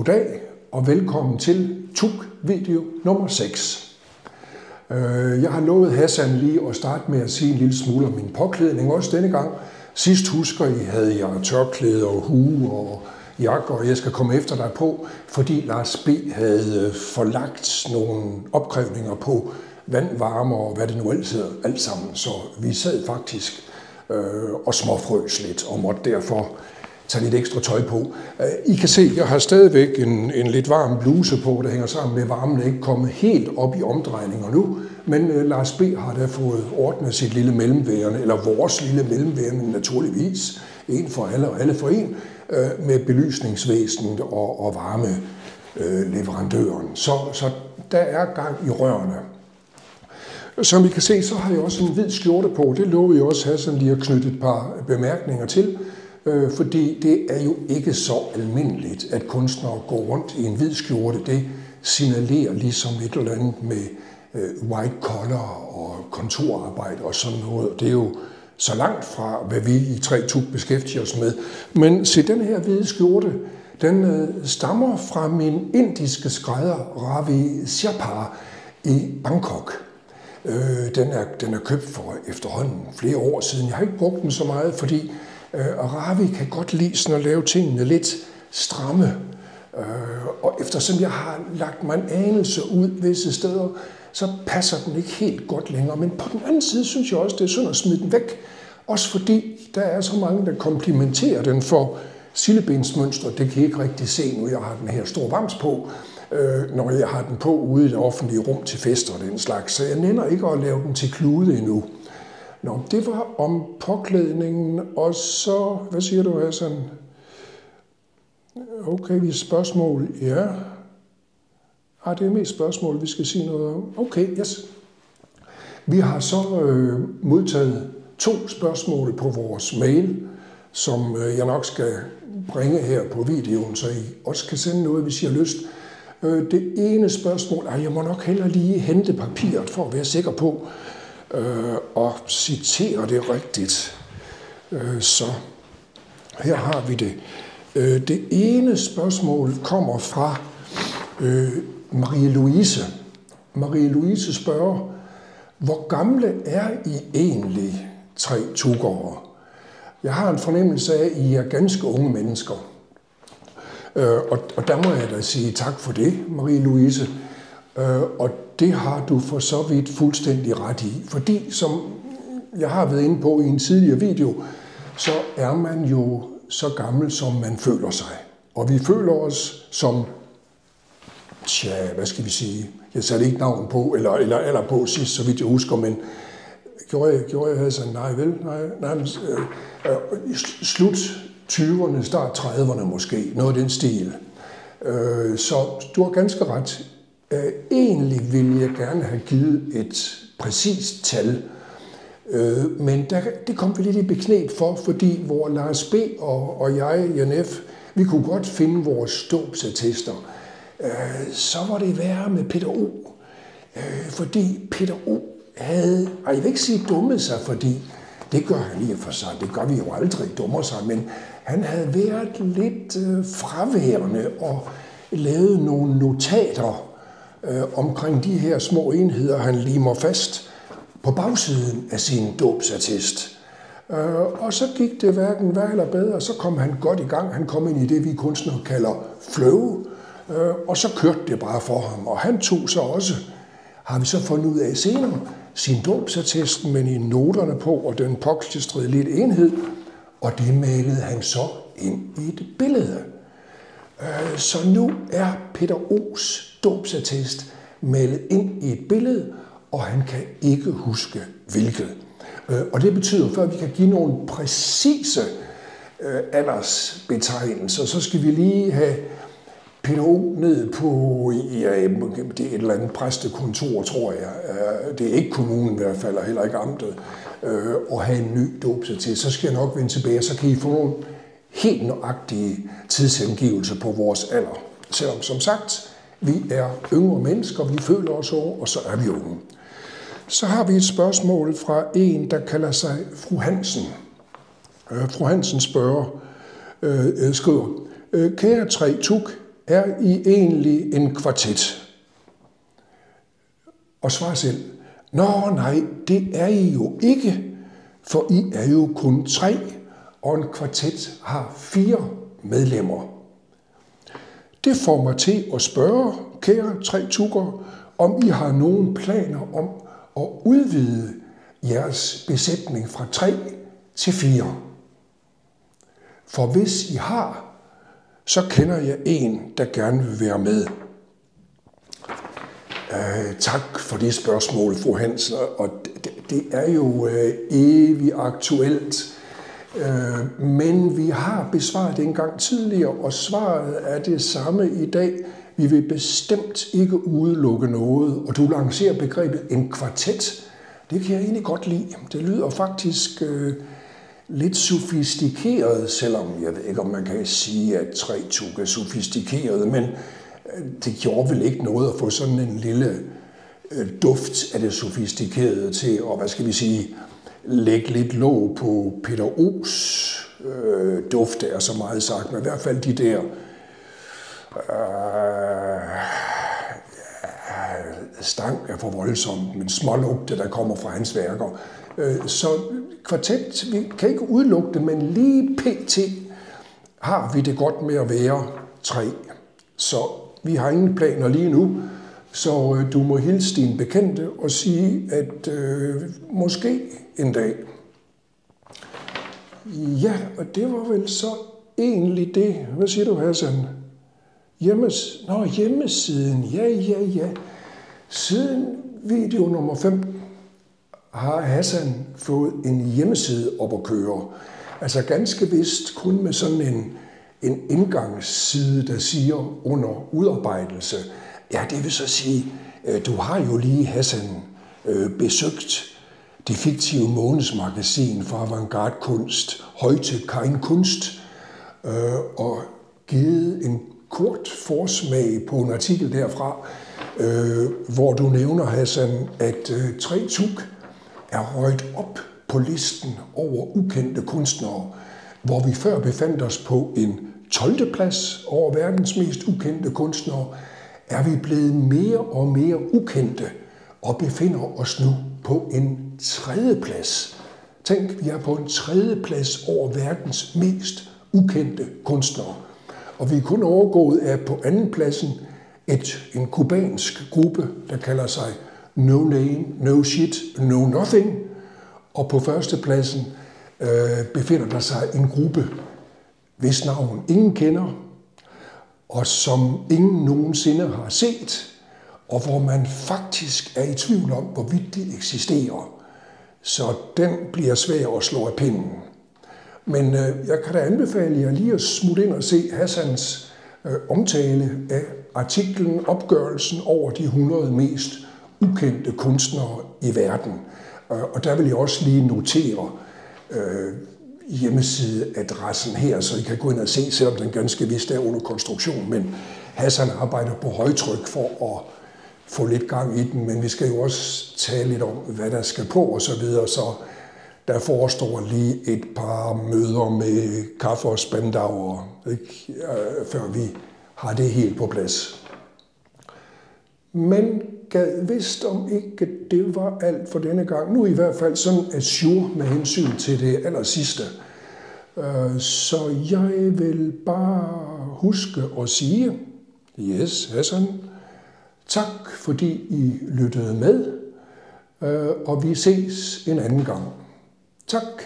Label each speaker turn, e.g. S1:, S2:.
S1: Goddag og velkommen til TUK-video nummer 6. Jeg har lovet Hassan lige at starte med at sige en lille smule om min påklædning også denne gang. Sidst husker I, havde jeg tørklæde og hue og jakke, og jeg skal komme efter dig på, fordi Lars B. havde forlagt nogle opkrævninger på vandvarmer og hvad det nu ellers hedder, alt sammen. Så vi sad faktisk og småfrøs lidt og måtte derfor tage lidt ekstra tøj på. I kan se, at jeg har stadigvæk en lidt varm bluse på, der hænger sammen med varmen, ikke kommet helt op i omdrejninger nu. Men Lars B. har da fået ordnet sit lille mellemværende, eller vores lille mellemværende naturligvis, en for alle og alle for en, med belysningsvæsenet og varmeleverandøren. Så der er gang i rørene. Som I kan se, så har jeg også en hvid skjorte på. Det lovede jeg også Hassan lige at knytte et par bemærkninger til. Fordi det er jo ikke så almindeligt, at kunstnere går rundt i en hvid skjorte. Det signalerer ligesom et eller andet med white collar og kontorarbejde og sådan noget. Det er jo så langt fra, hvad vi i 3TUK beskæftiger os med. Men se, den her hvide skjorte, den stammer fra min indiske skrædder Ravi Sharpar i Bangkok. Den er købt for efterhånden flere år siden. Jeg har ikke brugt den så meget, fordi Ravi kan godt lide sådan at lave tingene lidt stramme. Og eftersom jeg har lagt mig en anelse ud visse steder, så passer den ikke helt godt længere. Men på den anden side synes jeg også, det er synd at smide den væk. Også fordi der er så mange, der komplimenterer den for sildebensmønstre. Det kan I ikke rigtig se, nu jeg har den her store vams på, når jeg har den på ude i det offentlige rum til fester og den slags. Så jeg nænder ikke at lave den til klude endnu. Nå, det var om påklædningen, og så, hvad siger du, Hassan? Okay, vi spørgsmål, ja. Det er mest spørgsmål, vi skal sige noget om. Okay, yes. Vi har så modtaget 2 spørgsmål på vores mail, som jeg nok skal bringe her på videoen, så I også kan sende noget, hvis I har lyst. Det ene spørgsmål, jeg må nok heller lige hente papiret for at være sikker på, og citere det rigtigt. Så her har vi det. Det ene spørgsmål kommer fra Marie-Louise. Marie-Louise spørger, hvor gamle er I egentlig 3 TUK'ere? Jeg har en fornemmelse af, at I er ganske unge mennesker. Og der må jeg da sige tak for det, Marie-Louise. Og det har du for så vidt fuldstændig ret i. Fordi, som jeg har været inde på i en tidligere video, så er man jo så gammel, som man føler sig. Og vi føler os som, hvad skal vi sige, jeg satte ikke navn på, eller på sidst, så vidt jeg husker, men gjorde jeg havde sådan, nej vel, nej, slut 20'erne, start 30'erne måske, noget af den stil. Så du har ganske ret. Egentlig ville jeg gerne have givet et præcist tal, men det kom vi lidt i bekneb for, fordi hvor Lars B. og jeg, Janef, vi kunne godt finde vores dåbsattester. Så var det værre med Peter O. Fordi Peter O. havde, jeg vil ikke sige dummet sig, fordi det gør han lige for sig, det gør vi jo aldrig, dummer sig, men han havde været lidt fraværende og lavet nogle notater omkring de her små enheder, han limer fast på bagsiden af sin dåbsattest. Og så gik det hverken værre eller bedre, og så kom han godt i gang. Han kom ind i det, vi kunstnere kalder flow, og så kørte det bare for ham. Og han tog så også, har vi så fundet ud af senere, sin dåbsattest, men i noterne på, og den påklistrede lidt enhed, og det malede han så ind i et billede. Så nu er Peter O's dåbsattest malet ind i et billede, og han kan ikke huske hvilket. Og det betyder, før vi kan give nogle præcise aldersbetegnelser, så skal vi lige have Peter O ned på det er et eller andet præstekontor, tror jeg. Det er ikke kommunen i hvert fald, og heller ikke amtet, og have en ny dåbsattest. Så skal jeg nok vende tilbage, så kan I få nogle helt nøjagtige tidsangivelser på vores alder. Selvom, som sagt, vi er yngre mennesker, vi føler os unge, og så er vi unge. Så har vi et spørgsmål fra en, der kalder sig Fru Hansen. Fru Hansen skriver, kære 3TUK, er I egentlig en kvartet? Og svar selv. Nå nej, det er I jo ikke, for I er jo kun 3, og en kvartet har 4 medlemmer. Det får mig til at spørge, kære 3 tukker, om I har nogen planer om at udvide jeres besætning fra 3 til 4. For hvis I har, så kender jeg en, der gerne vil være med. Tak for det spørgsmål, fru Hansen, og det er jo evigt aktuelt. Men vi har besvaret det en gang tidligere, og svaret er det samme i dag. Vi vil bestemt ikke udelukke noget, og du lancerer begrebet en kvartet. Det kan jeg egentlig godt lide. Det lyder faktisk lidt sofistikeret, selvom jeg ved ikke, om man kan sige, at 3 tukker er sofistikeret, men det gjorde vel ikke noget at få sådan en lille duft af det sofistikerede til, og hvad skal vi sige, lægge lidt låg på Peter O's duft, er så meget sagt, men i hvert fald de der stank er for voldsomt, men smålugte, der kommer fra hans værker. Så kvartet, vi kan ikke udelukke det, men lige pt. Har vi det godt med at være 3. Så vi har ingen planer lige nu, så du må hilse din bekendte og sige, at måske en dag. Ja, og det var vel så egentlig det. Hvad siger du, Hassan? Hjemmesiden. Ja. Siden video nummer 5 har Hassan fået en hjemmeside op at køre. Altså ganske vist kun med sådan en indgangsside, der siger under udarbejdelse. Ja, det vil så sige, du har jo lige, Hassan, besøgt det fiktive månedsmagasin for avantgarde kunst, Heute kein Kunst, og givet en kort forsmag på en artikel derfra, hvor du nævner, Hassan, at 3 tuk er røget op på listen over ukendte kunstnere, hvor vi før befandt os på en 12. plads over verdens mest ukendte kunstnere, er vi blevet mere og mere ukendte og befinder os nu på en 3. plads. Tænk, vi er på en 3. plads over verdens mest ukendte kunstnere. Og vi er kun overgået af på 2. pladsen en kubansk gruppe, der kalder sig No Name, No Shit, No Nothing. Og på 1. pladsen befinder der sig en gruppe, hvis navn ingen kender, og som ingen nogensinde har set, og hvor man faktisk er i tvivl om, hvorvidt de eksisterer. Så den bliver svær at slå af pinden. Men jeg kan da anbefale jer lige at smutte ind og se Hassans omtale af artiklen, opgørelsen over de 100 mest ukendte kunstnere i verden. Og der vil jeg også lige notere hjemmesideadressen her, så I kan gå ind og se, selvom den ganske vist er under konstruktion. Men Hassan arbejder på højtryk for at få lidt gang i den, men vi skal jo også tale lidt om, hvad der skal på og så videre, så der forestår lige et par møder med kaffe og spandauer, før vi har det helt på plads. Men gad vidst om ikke det var alt for denne gang. Nu i hvert fald sådan ajour med hensyn til det aller sidste. Så jeg vil bare huske at sige, yes, Hassan, tak fordi I lyttede med, og vi ses en anden gang. Tak.